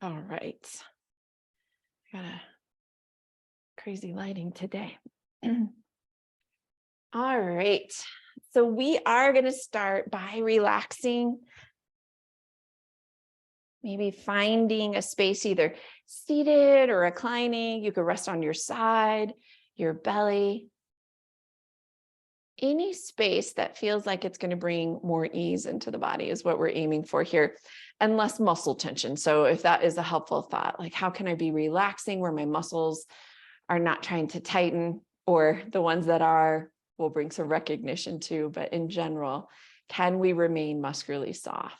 All right. Got a crazy lighting today. All right. So we are going to start by relaxing, maybe finding a space either seated or reclining. You could rest on your side, your belly, any space that feels like it's going to bring more ease into the body is what we're aiming for here, and less muscle tension. So if that is a helpful thought, like how can I be relaxing where my muscles are not trying to tighten, or the ones that are will bring some recognition too. But in general, can we remain muscularly soft?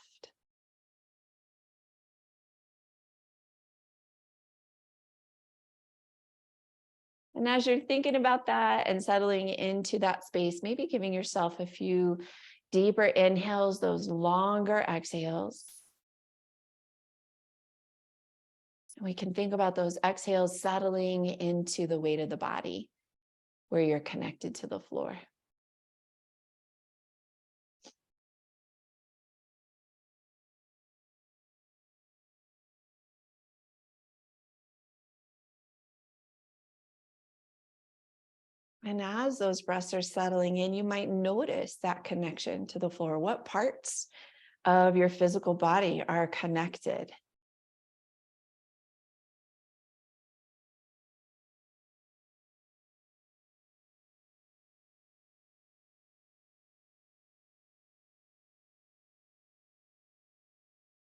And as you're thinking about that and settling into that space, maybe giving yourself a few deeper inhales, those longer exhales. We can think about those exhales settling into the weight of the body where you're connected to the floor. And as those breaths are settling in, you might notice that connection to the floor. What parts of your physical body are connected?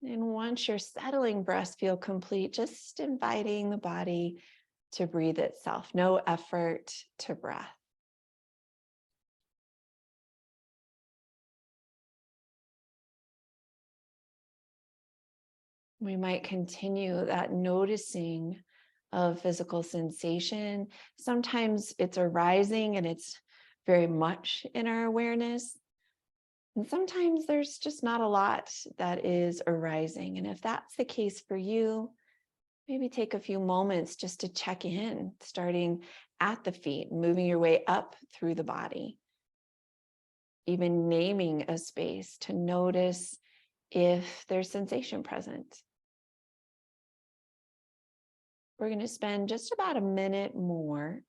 And once your settling breaths feel complete, just inviting the body to breathe itself. No effort to breath. We might continue that noticing of physical sensation. Sometimes it's arising and it's very much in our awareness. And sometimes there's just not a lot that is arising. And if that's the case for you, maybe take a few moments just to check in, starting at the feet, moving your way up through the body, even naming a space to notice if there's sensation present. We're going to spend just about a minute more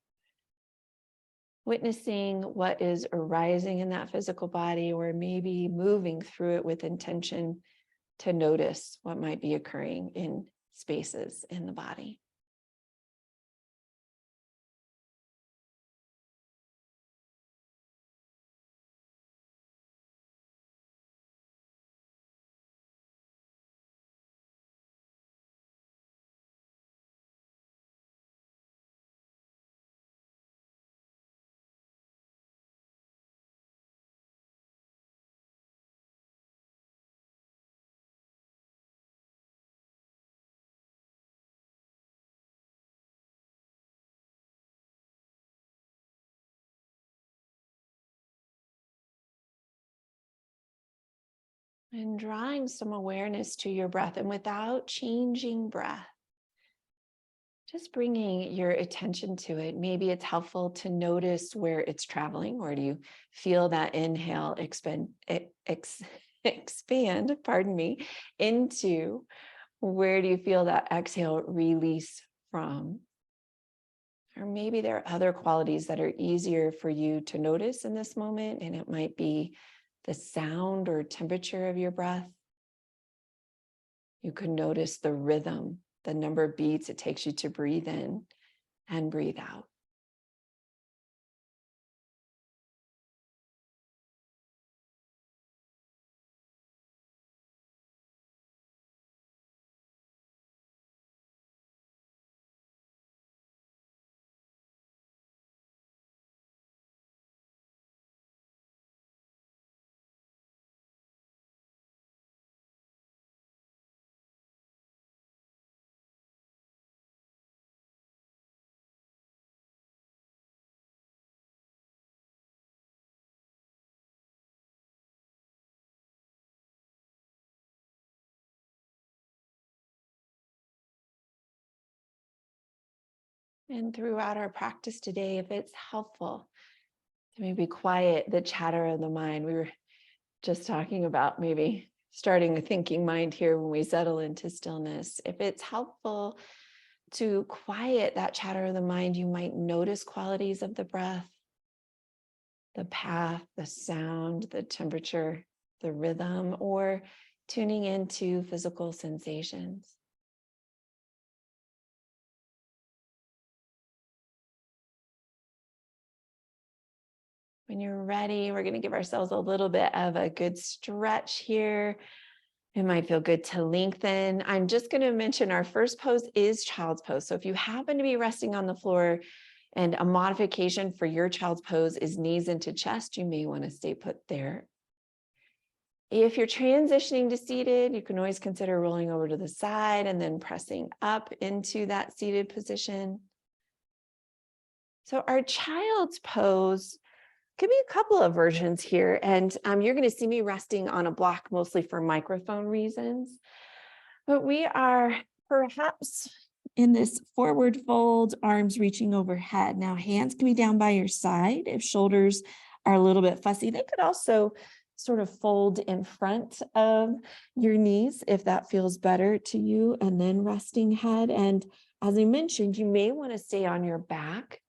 witnessing what is arising in that physical body, or maybe moving through it with intention to notice what might be occurring in spaces in the body. And drawing some awareness to your breath, and without changing breath, just bringing your attention to it. Maybe it's helpful to notice where it's traveling, or do you feel that inhale expand, pardon me, into, where do you feel that exhale release from? Or maybe there are other qualities that are easier for you to notice in this moment, and it might be the sound or temperature of your breath. You can notice the rhythm, the number of beats it takes you to breathe in and breathe out. And throughout our practice today, if it's helpful to maybe quiet the chatter of the mind, we were just talking about maybe starting a thinking mind here when we settle into stillness. If it's helpful to quiet that chatter of the mind, you might notice qualities of the breath, the path, the sound, the temperature, the rhythm, or tuning into physical sensations. When you're ready, we're going to give ourselves a little bit of a good stretch here. It might feel good to lengthen. I'm just going to mention our first pose is child's pose. So if you happen to be resting on the floor and a modification for your child's pose is knees into chest, you may want to stay put there. If you're transitioning to seated, you can always consider rolling over to the side and then pressing up into that seated position. So our child's pose could be a couple of versions here. And you're going to see me resting on a block mostly for microphone reasons. But we are perhaps in this forward fold, arms reaching overhead. Now, hands can be down by your side. If shoulders are a little bit fussy, they could also sort of fold in front of your knees if that feels better to you, and then resting head. And as I mentioned, you may want to stay on your back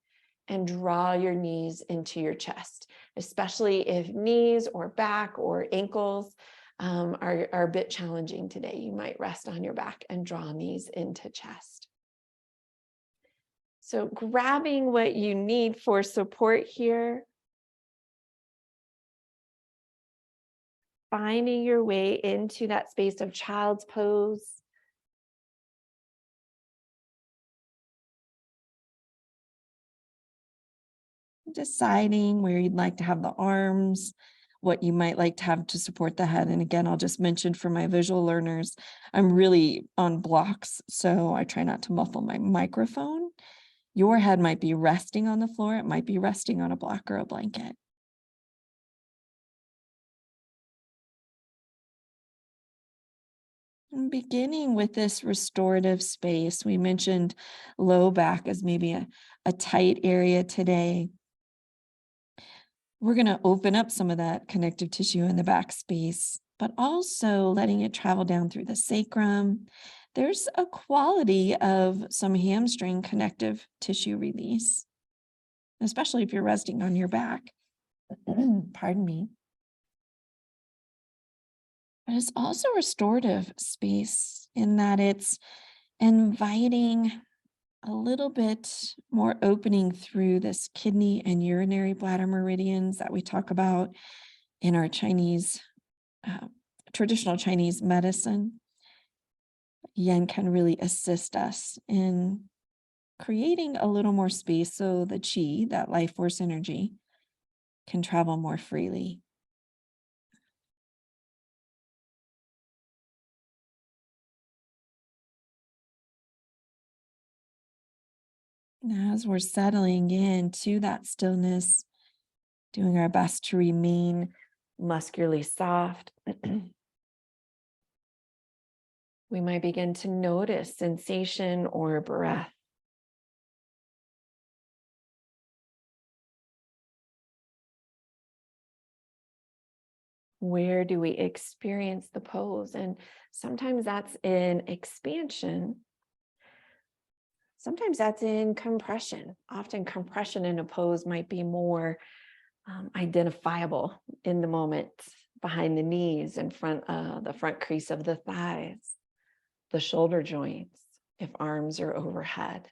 and draw your knees into your chest, especially if knees or back or ankles are a bit challenging today. You might rest on your back and draw knees into chest. So grabbing what you need for support here, finding your way into that space of child's pose. Deciding where you'd like to have the arms, what you might like to have to support the head. And again, I'll just mention for my visual learners, I'm really on blocks, so I try not to muffle my microphone. Your head might be resting on the floor. It might be resting on a block or a blanket. And beginning with this restorative space, we mentioned low back as maybe a tight area today. We're going to open up some of that connective tissue in the back space, but also letting it travel down through the sacrum. There's a quality of some hamstring connective tissue release, especially if you're resting on your back. Pardon me. But it's also restorative space in that it's inviting a little bit more opening through this kidney and urinary bladder meridians that we talk about in our Chinese, traditional Chinese medicine. Yin can really assist us in creating a little more space so the qi, that life force energy, can travel more freely. Now, as we're settling into that stillness, doing our best to remain muscularly soft, we might begin to notice sensation or breath. Where do we experience the pose? And sometimes that's in expansion. Sometimes that's in compression. Often compression in a pose might be more identifiable in the moment, behind the knees, in front of the front crease of the thighs, the shoulder joints, if arms are overhead.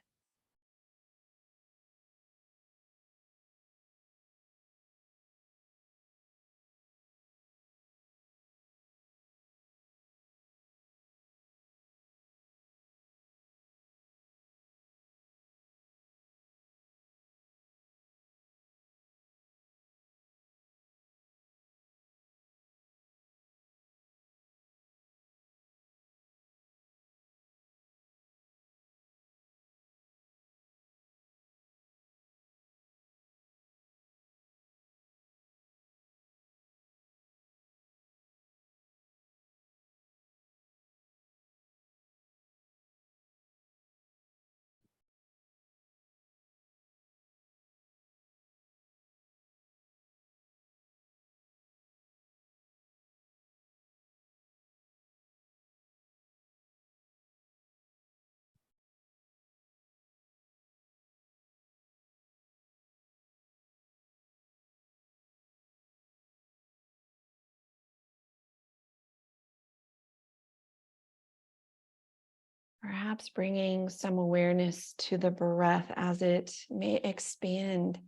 Perhaps bringing some awareness to the breath as it may expand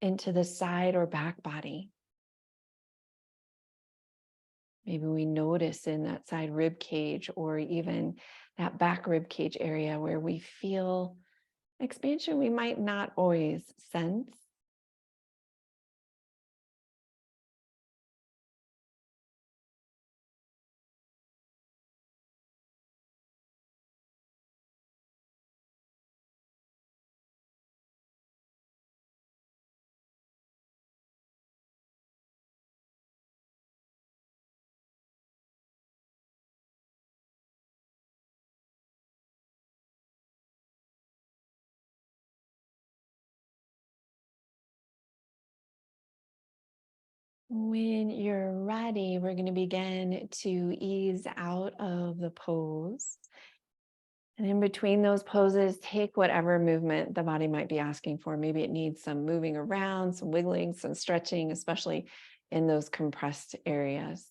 into the side or back body. Maybe we notice in that side rib cage or even that back rib cage area where we feel expansion we might not always sense. When you're ready, we're going to begin to ease out of the pose. And in between those poses, take whatever movement the body might be asking for. Maybe it needs some moving around, some wiggling, some stretching, especially in those compressed areas.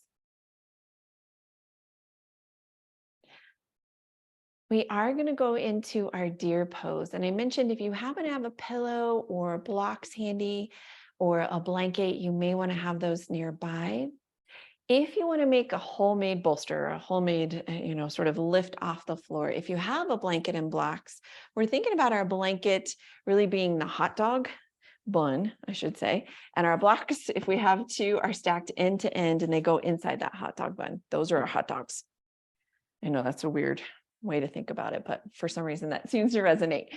We are going to go into our deer pose. And I mentioned if you happen to have a pillow or blocks handy or a blanket, you may want to have those nearby. If you want to make a homemade bolster, a homemade, sort of lift off the floor, if you have a blanket and blocks, we're thinking about our blanket really being the hot dog bun, I should say. And our blocks, if we have two, are stacked end to end and they go inside that hot dog bun. Those are our hot dogs. I know that's a weird way to think about it, but for some reason that seems to resonate.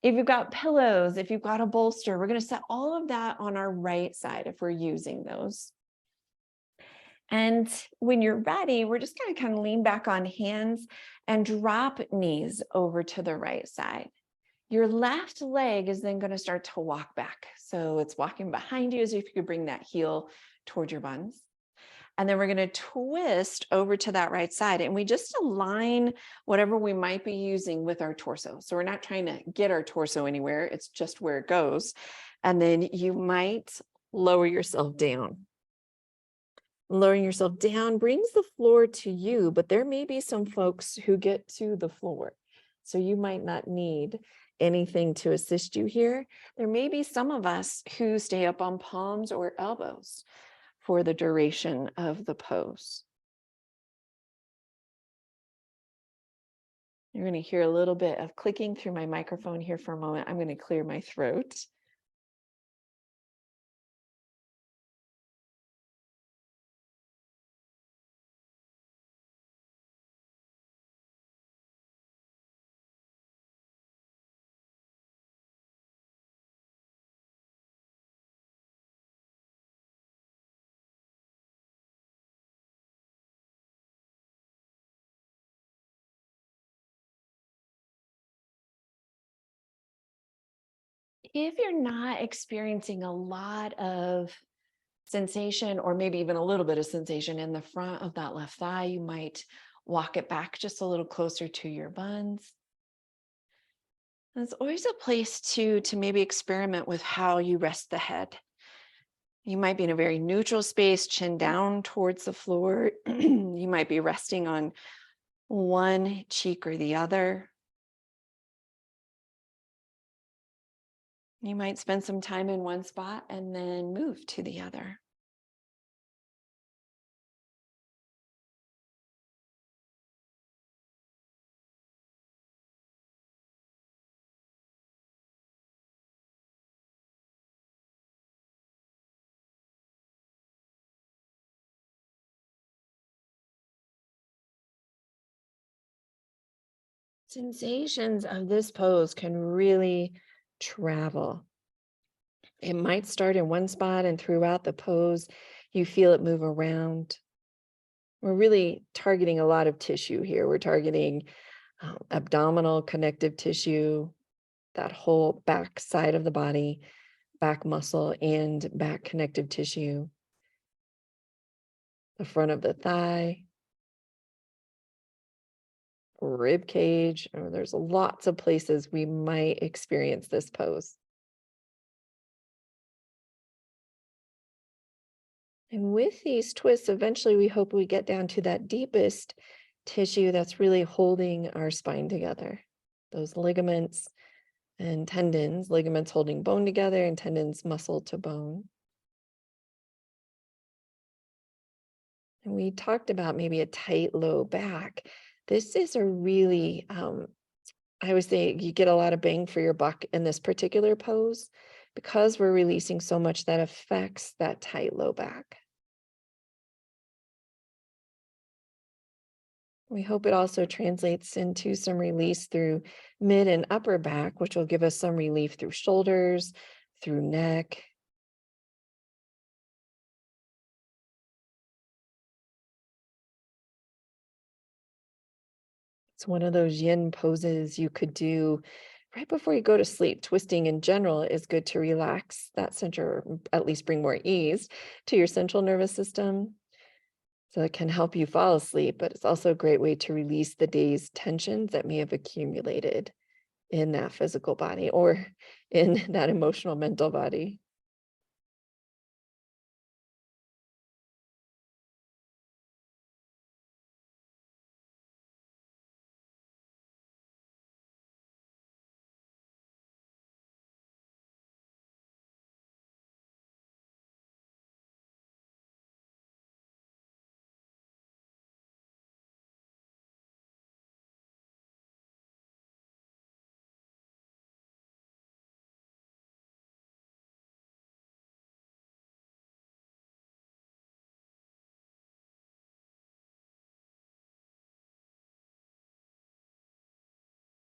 If you've got pillows, if you've got a bolster, we're going to set all of that on our right side if we're using those. And when you're ready, we're just going to kind of lean back on hands and drop knees over to the right side. Your left leg is then going to start to walk back. So it's walking behind you as if you could bring that heel toward your buns. And then we're going to twist over to that right side and we just align whatever we might be using with our torso. So we're not trying to get our torso anywhere. It's just where it goes. And then you might lower yourself down. Lowering yourself down brings the floor to you, but there may be some folks who get to the floor. So you might not need anything to assist you here. There may be some of us who stay up on palms or elbows for the duration of the pose. You're going to hear a little bit of clicking through my microphone here for a moment. I'm going to clear my throat. If you're not experiencing a lot of sensation or maybe even a little bit of sensation in the front of that left thigh, you might walk it back just a little closer to your buns. And it's always a place to maybe experiment with how you rest the head. You might be in a very neutral space, chin down towards the floor. You might be resting on one cheek or the other. You might spend some time in one spot and then move to the other. Sensations of this pose can really travel. It might start in one spot and throughout the pose, you feel it move around. We're really targeting a lot of tissue here. We're targeting abdominal connective tissue, that whole back side of the body, back muscle and back connective tissue, the front of the thigh, rib cage. There's lots of places we might experience this pose. And with these twists, eventually we hope we get down to that deepest tissue that's really holding our spine together. Those ligaments and tendons, ligaments holding bone together and tendons muscle to bone. And we talked about maybe a tight low back. This is a really, I would say you get a lot of bang for your buck in this particular pose because we're releasing so much that affects that tight low back. We hope it also translates into some release through mid and upper back, which will give us some relief through shoulders, through neck. It's one of those yin poses you could do right before you go to sleep. Twisting in general is good to relax that center, at least bring more ease to your central nervous system. So it can help you fall asleep, but it's also a great way to release the day's tensions that may have accumulated in that physical body or in that emotional mental body.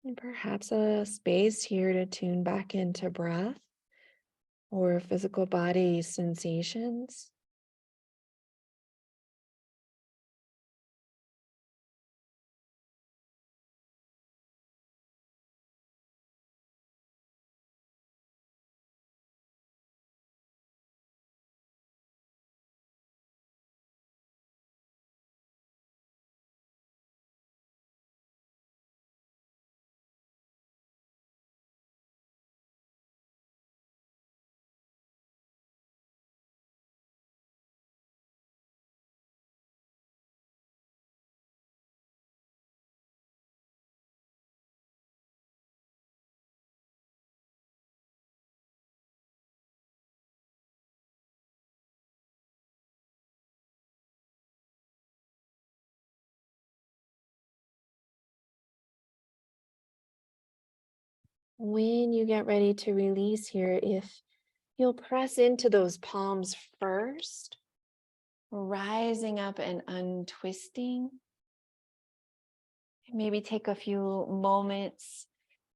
And perhaps a space here to tune back into breath or physical body sensations. When you get ready to release here, if you'll press into those palms first, rising up and untwisting. Maybe take a few moments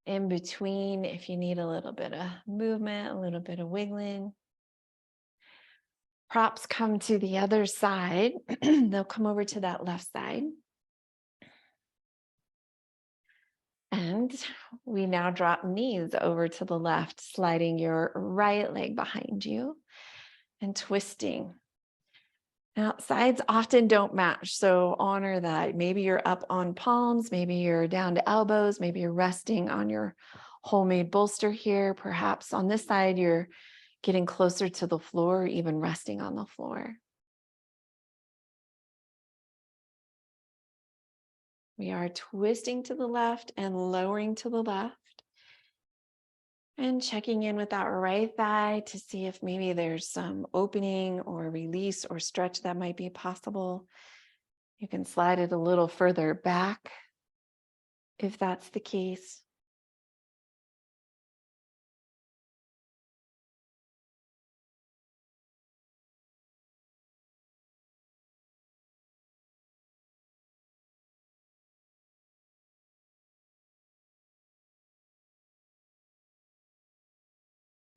in between if you need a little bit of movement, a little bit of wiggling. Props come to the other side. They'll come over to that left side. And we now drop knees over to the left, sliding your right leg behind you and twisting. Now, sides often don't match, so honor that. Maybe you're up on palms, maybe you're down to elbows, maybe you're resting on your homemade bolster here. Perhaps on this side, you're getting closer to the floor, or even resting on the floor. We are twisting to the left and lowering to the left. And checking in with that right thigh to see if maybe there's some opening or release or stretch that might be possible. You can slide it a little further back if that's the case.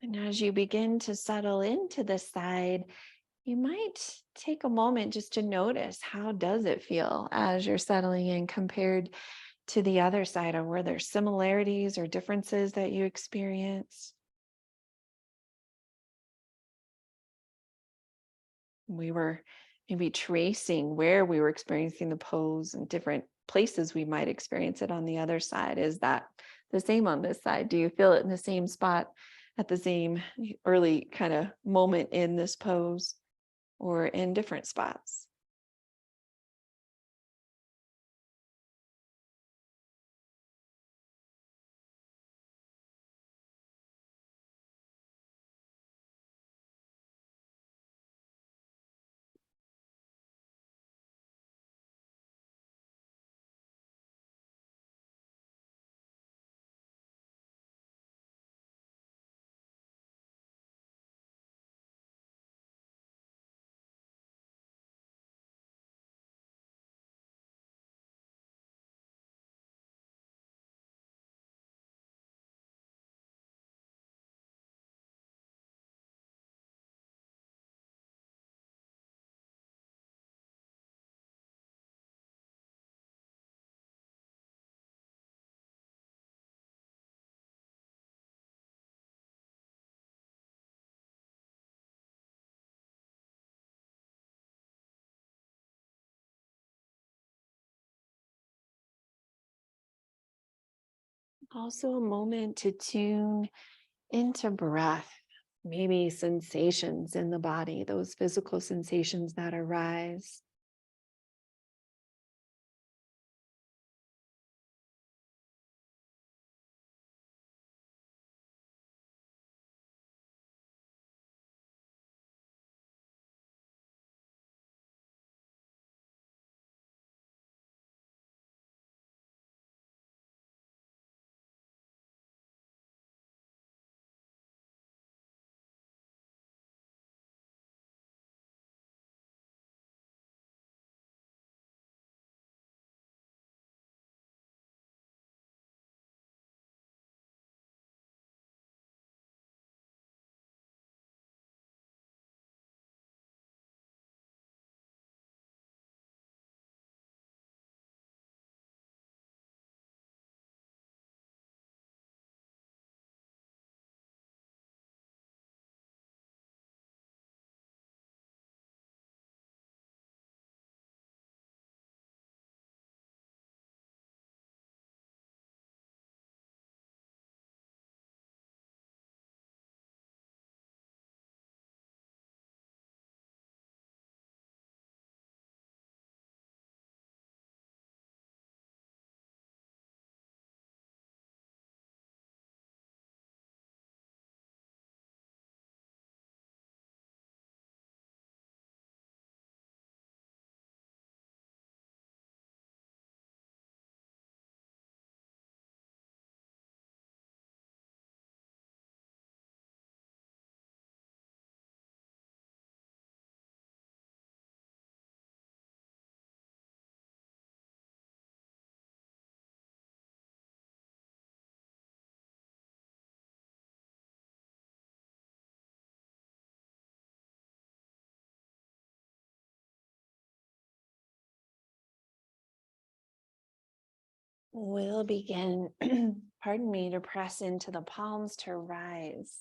And as you begin to settle into this side, you might take a moment just to notice how does it feel as you're settling in compared to the other side, or were there similarities or differences that you experience? We were maybe tracing where we were experiencing the pose and different places we might experience it on the other side. Is that the same on this side? Do you feel it in the same spot at the same early kind of moment in this pose or in different spots? Also, a moment to tune into breath, maybe sensations in the body, those physical sensations that arise. We'll begin, pardon me, to press into the palms to rise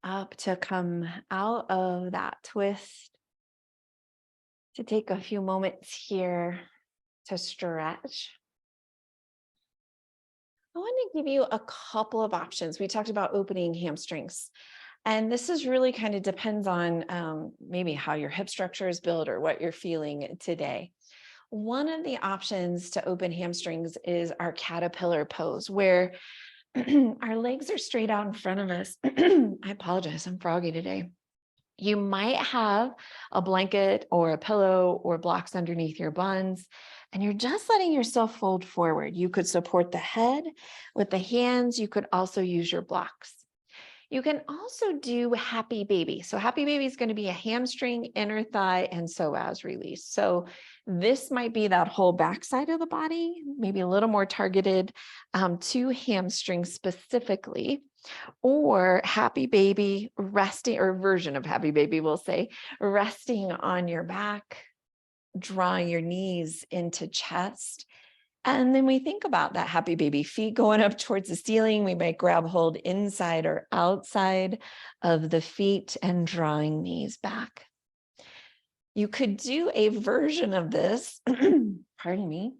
up, to come out of that twist, to take a few moments here to stretch. I want to give you a couple of options. We talked about opening hamstrings, and this is really kind of depends on maybe how your hip structure is built or what you're feeling today. One of the options to open hamstrings is our caterpillar pose, where our legs are straight out in front of us. I apologize, I'm froggy today. You might have a blanket or a pillow or blocks underneath your buns, and you're just letting yourself fold forward. You could support the head with the hands. You could also use your blocks. You can also do happy baby. So happy baby is going to be a hamstring, inner thigh, and psoas release. So this might be that whole backside of the body, maybe a little more targeted to hamstrings specifically, or happy baby resting, or version of happy baby, we'll say, resting on your back, drawing your knees into chest. And then we think about that happy baby, feet going up towards the ceiling. We might grab hold inside or outside of the feet and drawing knees back. You could do a version of this, pardon me,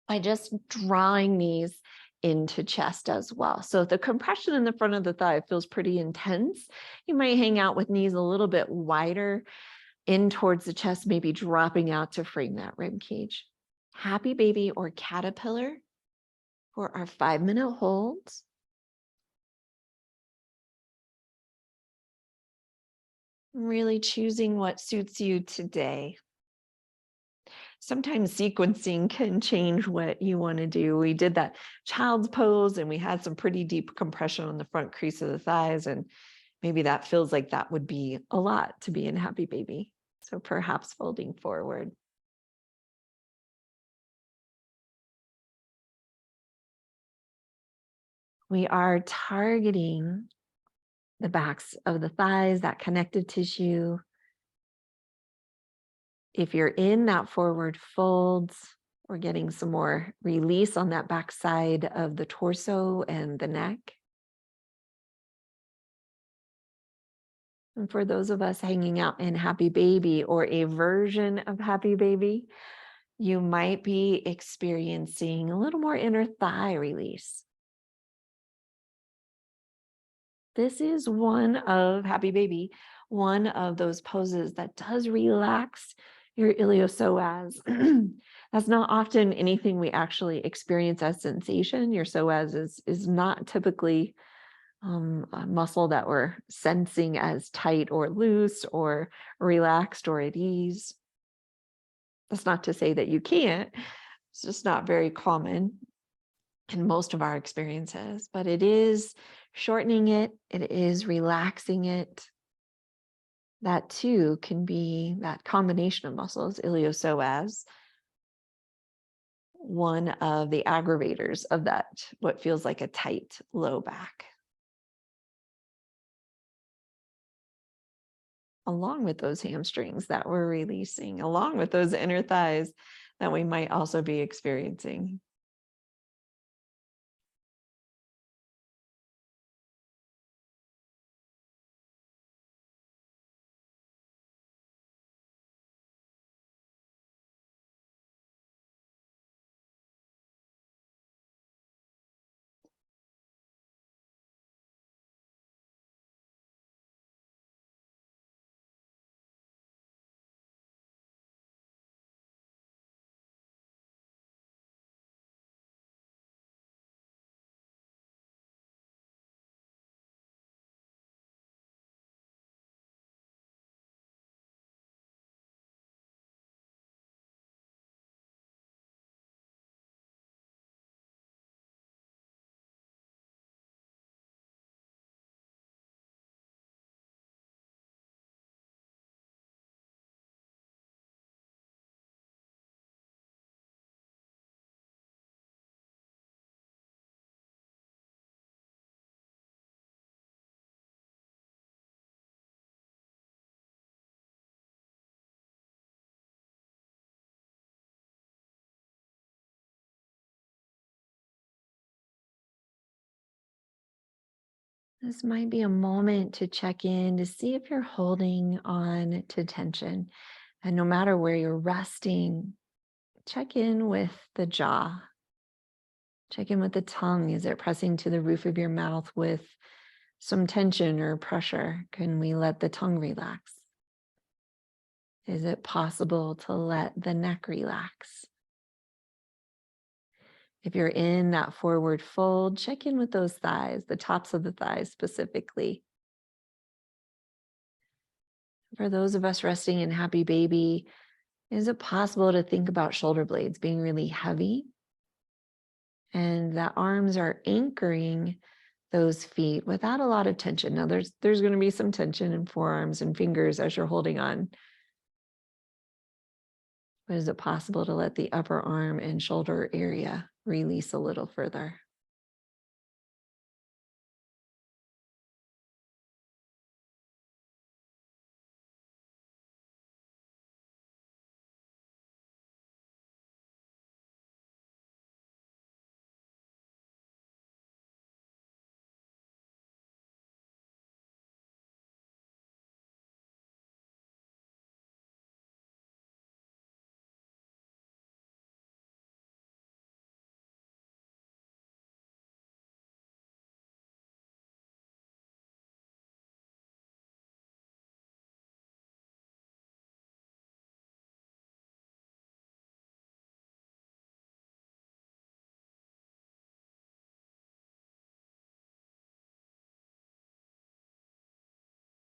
by just drawing knees into chest as well. So if the compression in the front of the thigh feels pretty intense, you might hang out with knees a little bit wider in towards the chest, maybe dropping out to frame that rib cage. Happy baby or caterpillar for our 5-minute holds. Really choosing what suits you today. Sometimes sequencing can change what you want to do. We did that child's pose and we had some pretty deep compression on the front crease of the thighs, and maybe that feels like that would be a lot to be in happy baby. So perhaps folding forward. We are targeting the backs of the thighs, that connective tissue. If you're in that forward folds, we're getting some more release on that back side of the torso and the neck. And for those of us hanging out in happy baby or a version of happy baby, you might be experiencing a little more inner thigh release. This is one of Happy Baby, one of those poses that does relax your iliopsoas. That's not often anything we actually experience as sensation. Your psoas is not typically a muscle that we're sensing as tight or loose or relaxed or at ease. That's not to say that you can't. It's just not very common in most of our experiences, but it is shortening it, it is relaxing it. That too can be that combination of muscles, iliopsoas, one of the aggravators of that, what feels like a tight low back. Along with those hamstrings that we're releasing, along with those inner thighs that we might also be experiencing. This might be a moment to check in to see if you're holding on to tension. And no matter where you're resting, check in with the jaw. Check in with the tongue. Is it pressing to the roof of your mouth with some tension or pressure? Can we let the tongue relax? Is it possible to let the neck relax? If you're in that forward fold, check in with those thighs, the tops of the thighs specifically. For those of us resting in Happy Baby, is it possible to think about shoulder blades being really heavy and that arms are anchoring those feet without a lot of tension? Now there's going to be some tension in forearms and fingers as you're holding on. But is it possible to let the upper arm and shoulder area release a little further?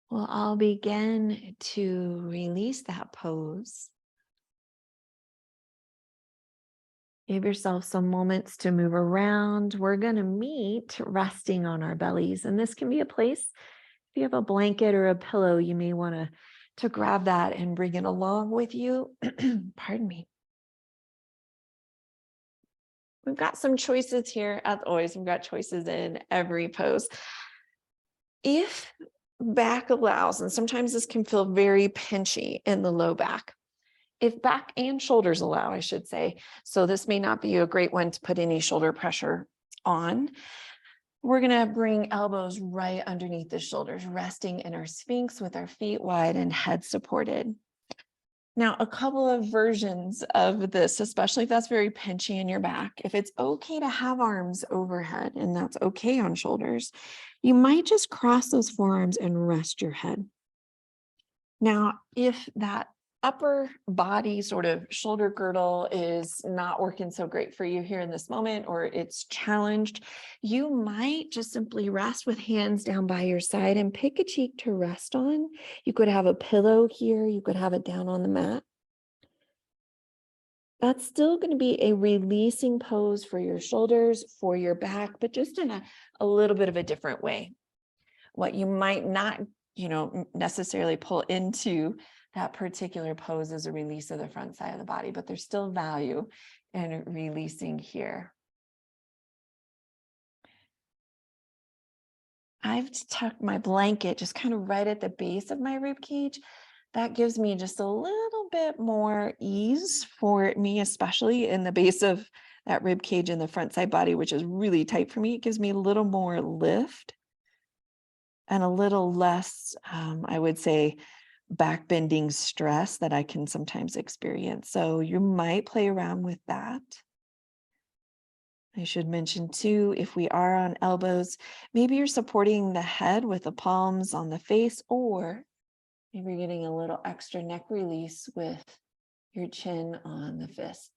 Well, I'll begin to release that pose. Give yourself some moments to move around. We're going to meet resting on our bellies. And this can be a place, if you have a blanket or a pillow, you may want to grab that and bring it along with you. Pardon me. We've got some choices here. As always, we've got choices in every pose. If back allows, and sometimes this can feel very pinchy in the low back, if back and shoulders allow, I should say, so this may not be a great one to put any shoulder pressure on, we're going to bring elbows right underneath the shoulders, resting in our sphinx with our feet wide and head supported. Now, a couple of versions of this, especially if that's very pinchy in your back, if it's okay to have arms overhead and that's okay on shoulders, you might just cross those forearms and rest your head. Now, if that upper body sort of shoulder girdle is not working so great for you here in this moment, or it's challenged, you might just simply rest with hands down by your side and pick a cheek to rest on. You could have a pillow here, you could have it down on the mat. That's still going to be a releasing pose for your shoulders, for your back, but just in a little bit of a different way. What you might not, necessarily pull into that particular pose is a release of the front side of the body, but there's still value in releasing here. I've tucked my blanket just kind of right at the base of my rib cage. That gives me just a little bit more ease for me, especially in the base of that rib cage in the front side body, which is really tight for me. It gives me a little more lift and a little less, I would say, back bending stress that I can sometimes experience. So you might play around with that. I should mention too, if we are on elbows, maybe you're supporting the head with the palms on the face, or maybe you're getting a little extra neck release with your chin on the fists.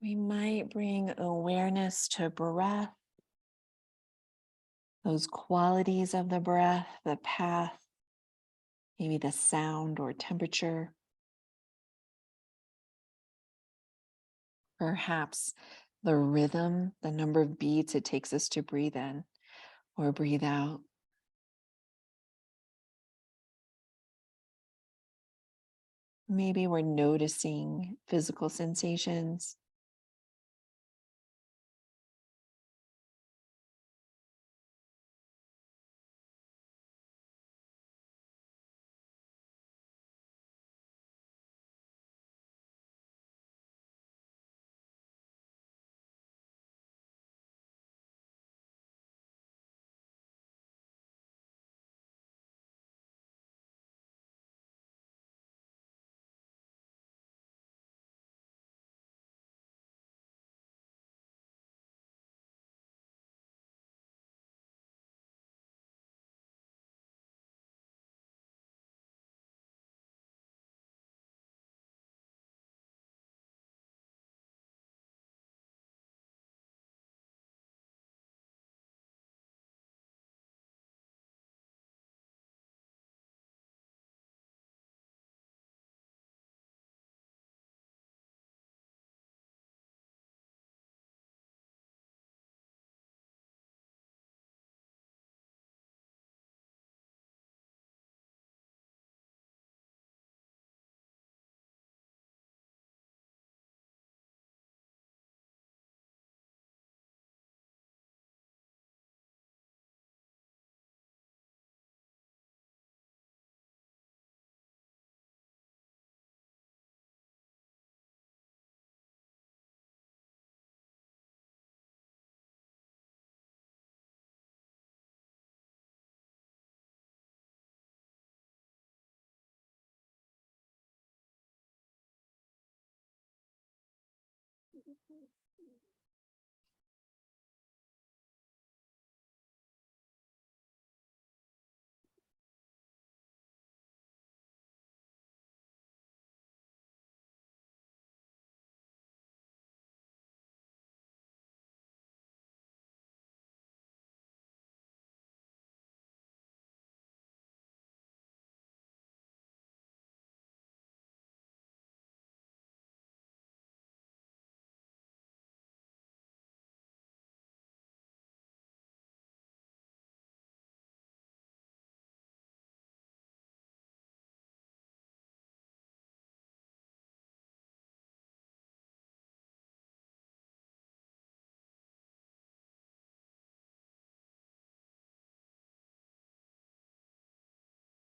We might bring awareness to breath, those qualities of the breath, the path, maybe the sound or temperature, perhaps the rhythm, the number of beats it takes us to breathe in or breathe out. Maybe we're noticing physical sensations.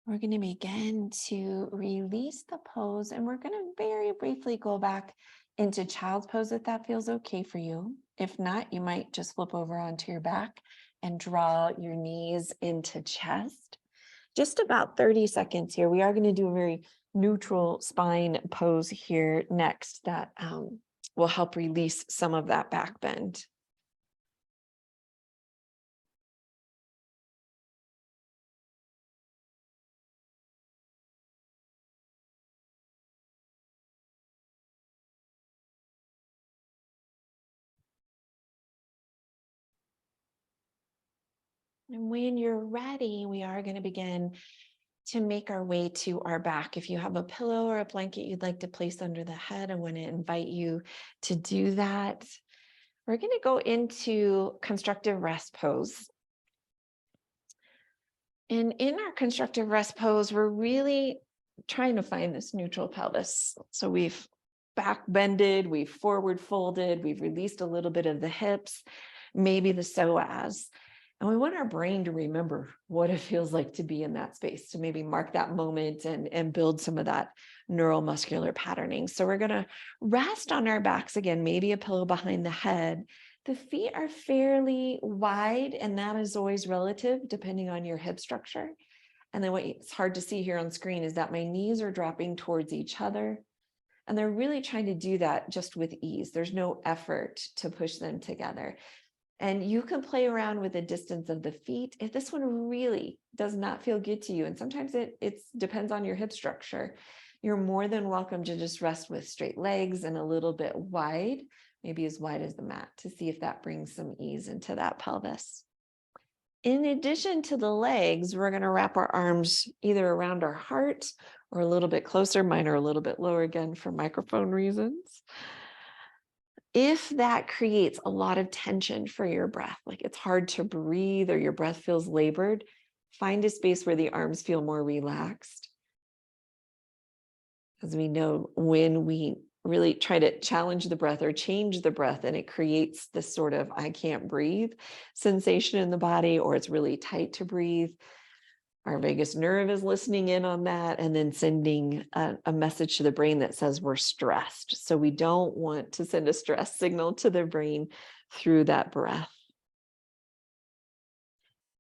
We're going to begin to release the pose, and we're going to very briefly go back into child's pose if that feels okay for you. If not, you might just flip over onto your back and draw your knees into chest. Just about 30 seconds here. We are going to do a very neutral spine pose here next that will help release some of that back bend. And when you're ready, we are going to begin to make our way to our back. If you have a pillow or a blanket you'd like to place under the head, I want to invite you to do that. We're going to go into constructive rest pose. And in our constructive rest pose, we're really trying to find this neutral pelvis. So we've back bended, we've forward folded, we've released a little bit of the hips, maybe the psoas. And we want our brain to remember what it feels like to be in that space, to maybe mark that moment and build some of that neuromuscular patterning. So we're going to rest on our backs again, maybe a pillow behind the head. The feet are fairly wide, and that is always relative depending on your hip structure. And then it's hard to see here on screen is that my knees are dropping towards each other. And they're really trying to do that just with ease. There's no effort to push them together. And you can play around with the distance of the feet. If this one really does not feel good to you, and sometimes it depends on your hip structure, you're more than welcome to just rest with straight legs and a little bit wide, maybe as wide as the mat, to see if that brings some ease into that pelvis. In addition to the legs, we're going to wrap our arms either around our heart or a little bit closer. Mine are a little bit lower again for microphone reasons. If that creates a lot of tension for your breath, like it's hard to breathe or your breath feels labored, find a space where the arms feel more relaxed. As we know, when we really try to challenge the breath or change the breath, and it creates this sort of I can't breathe sensation in the body, or it's really tight to breathe, our vagus nerve is listening in on that and then sending a message to the brain that says we're stressed. So we don't want to send a stress signal to the brain through that breath.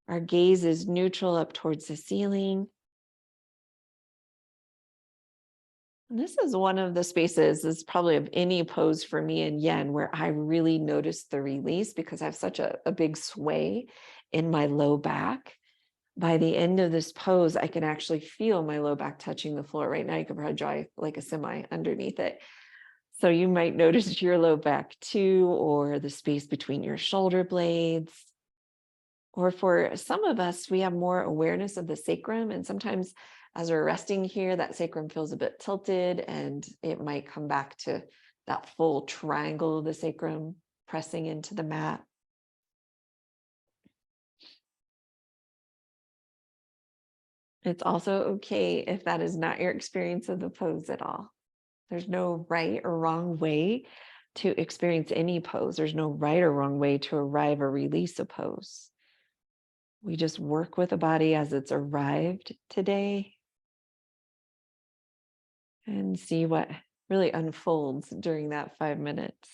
Our gaze is neutral up towards the ceiling. And this is one of the spaces, is probably of any pose for me in Yin, where I really notice the release because I have such a big sway in my low back. By the end of this pose, I can actually feel my low back touching the floor. Right now, you can probably draw like a semi underneath it. So you might notice your low back too, or the space between your shoulder blades. Or for some of us, we have more awareness of the sacrum. And sometimes as we're resting here, that sacrum feels a bit tilted and it might come back to that full triangle of the sacrum pressing into the mat. It's also okay if that is not your experience of the pose at all. There's no right or wrong way to experience any pose. There's no right or wrong way to arrive or release a pose. We just work with the body as it's arrived today and see what really unfolds during that 5 minutes.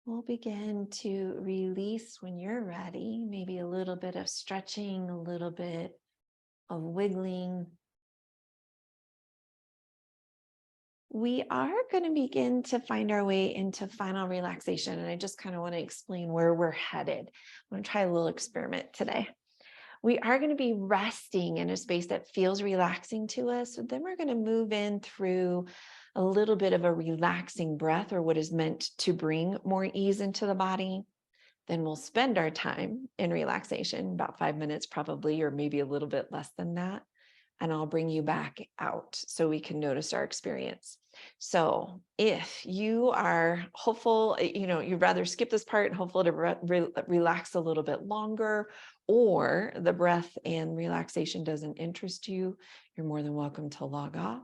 We'll begin to release when you're ready, maybe a little bit of stretching, a little bit of wiggling. We are going to begin to find our way into final relaxation. And I just kind of want to explain where we're headed. I'm going to try a little experiment today. We are going to be resting in a space that feels relaxing to us. Then we're going to move in through a little bit of a relaxing breath, or what is meant to bring more ease into the body. Then we'll spend our time in relaxation, about 5 minutes probably, or maybe a little bit less than that. And I'll bring you back out so we can notice our experience. So if you are hopeful, you'd rather skip this part and hopeful to relax a little bit longer, or the breath and relaxation doesn't interest you, you're more than welcome to log off.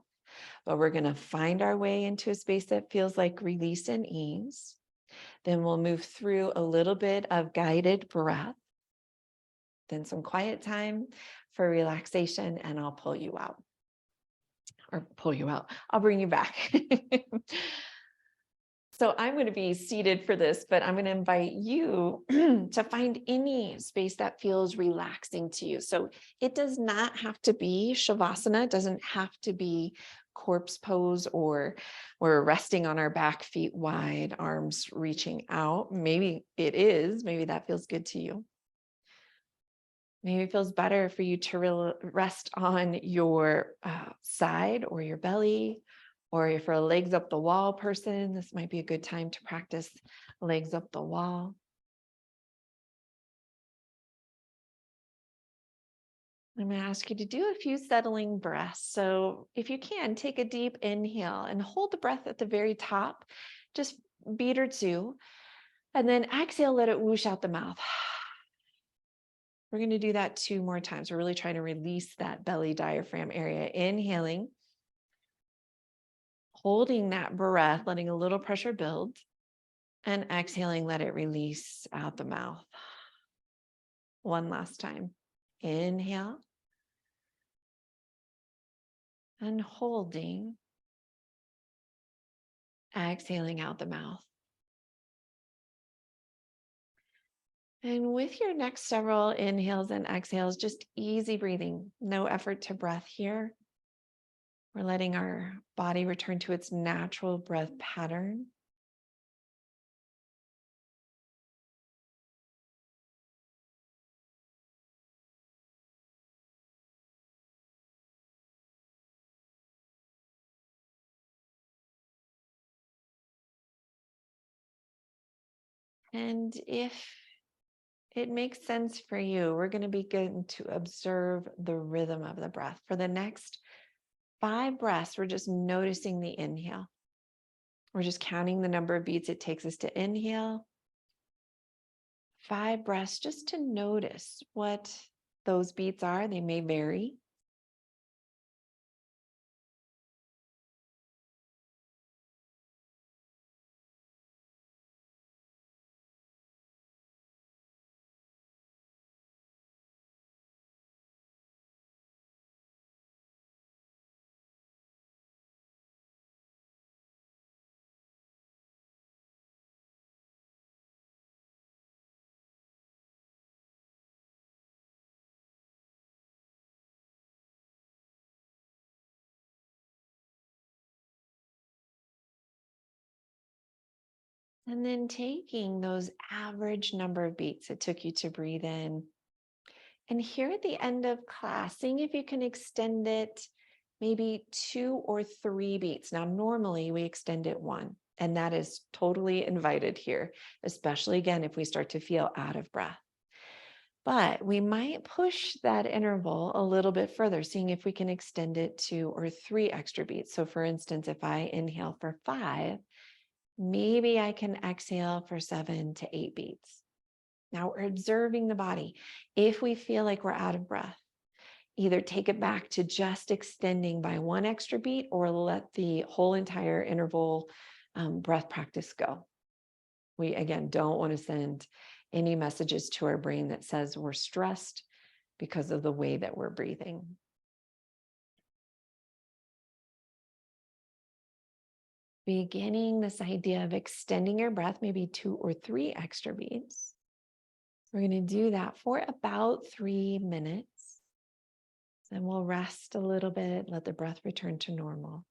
But we're going to find our way into a space that feels like release and ease. Then we'll move through a little bit of guided breath, then some quiet time for relaxation, and I'll pull you out. I'll bring you back. So I'm going to be seated for this, but I'm going to invite you to find any space that feels relaxing to you. So it does not have to be Shavasana. It doesn't have to be corpse pose, or we're resting on our back, feet wide, arms reaching out. Maybe it is, maybe that feels good to you. Maybe it feels better for you to rest on your side or your belly, or if you're a legs up the wall person, this might be a good time to practice legs up the wall. I'm going to ask you to do a few settling breaths. So if you can, take a deep inhale and hold the breath at the very top, just beat or two, and then exhale, let it whoosh out the mouth. We're going to do that 2 more times. We're really trying to release that belly diaphragm area. Inhaling, holding that breath, letting a little pressure build, and exhaling, let it release out the mouth. One last time. Inhale and holding, exhaling out the mouth. And with your next several inhales and exhales, just easy breathing, no effort to breath here. We're letting our body return to its natural breath pattern. And if it makes sense for you, we're going to begin to observe the rhythm of the breath. For the next 5 breaths, we're just noticing the inhale. We're just counting the number of beats it takes us to inhale. 5 breaths just to notice what those beats are. They may vary. And then taking those average number of beats it took you to breathe in. And here at the end of class, seeing if you can extend it maybe 2 or 3 beats. Now, normally we extend it 1, and that is totally invited here, especially again, if we start to feel out of breath. But we might push that interval a little bit further, seeing if we can extend it 2 or 3 extra beats. So for instance, if I inhale for 5, maybe I can exhale for 7 to 8 beats. Now we're observing the body. If we feel like we're out of breath, either take it back to just extending by 1 extra beat, or let the whole entire interval breath practice go. We, again, don't want to send any messages to our brain that says we're stressed because of the way that we're breathing. Beginning this idea of extending your breath, maybe 2 or 3 extra beats. We're going to do that for about 3 minutes. Then we'll rest a little bit, let the breath return to normal.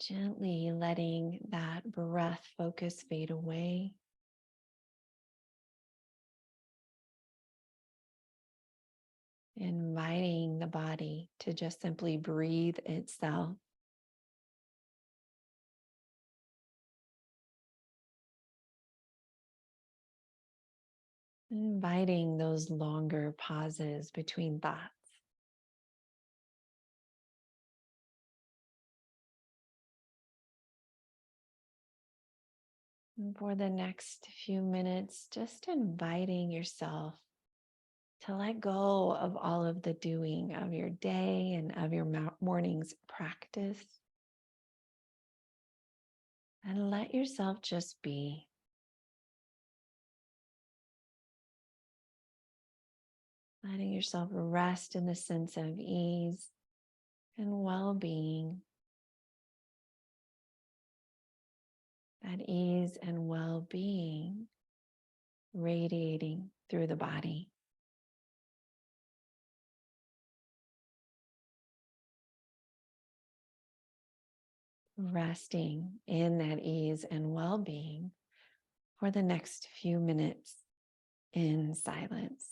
Gently letting that breath focus fade away. Inviting the body to just simply breathe itself. Inviting those longer pauses between thoughts. And for the next few minutes, just inviting yourself to let go of all of the doing of your day and of your morning's practice. And let yourself just be. Letting yourself rest in the sense of ease and well-being. That ease and well-being radiating through the body. Resting in that ease and well-being for the next few minutes in silence.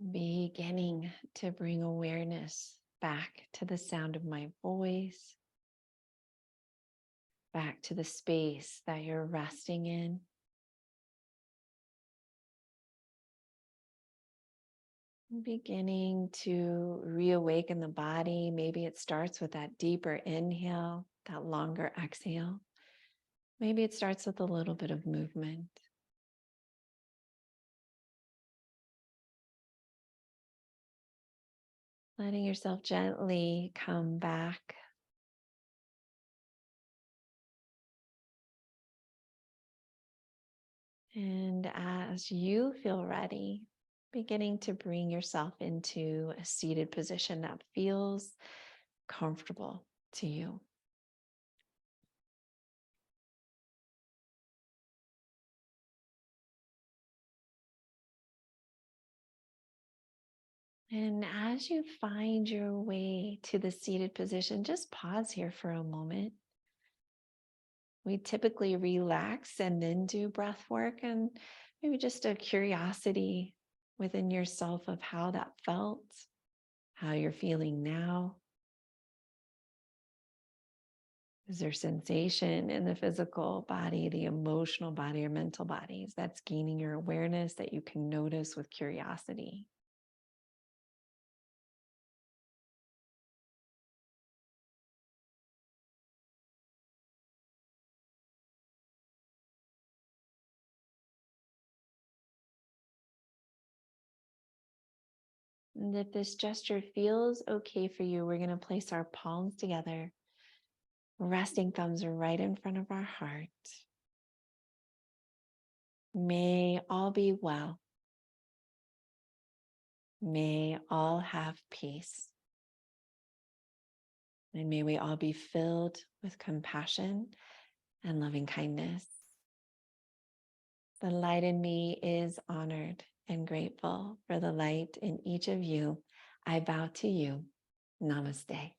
Beginning to bring awareness back to the sound of my voice, back to the space that you're resting in. Beginning to reawaken the body. Maybe it starts with that deeper inhale, that longer exhale. Maybe it starts with a little bit of movement. Letting yourself gently come back. And as you feel ready, beginning to bring yourself into a seated position that feels comfortable to you. And as you find your way to the seated position, just pause here for a moment. We typically relax and then do breath work, and maybe just a curiosity within yourself of how that felt, how you're feeling now. Is there sensation in the physical body, the emotional body, or mental bodies that's gaining your awareness that you can notice with curiosity? And if this gesture feels okay for you, we're going to place our palms together, resting thumbs right in front of our heart. May all be well. May all have peace. And may we all be filled with compassion and loving kindness. The light in me is honored and grateful for the light in each of you. I bow to you. Namaste.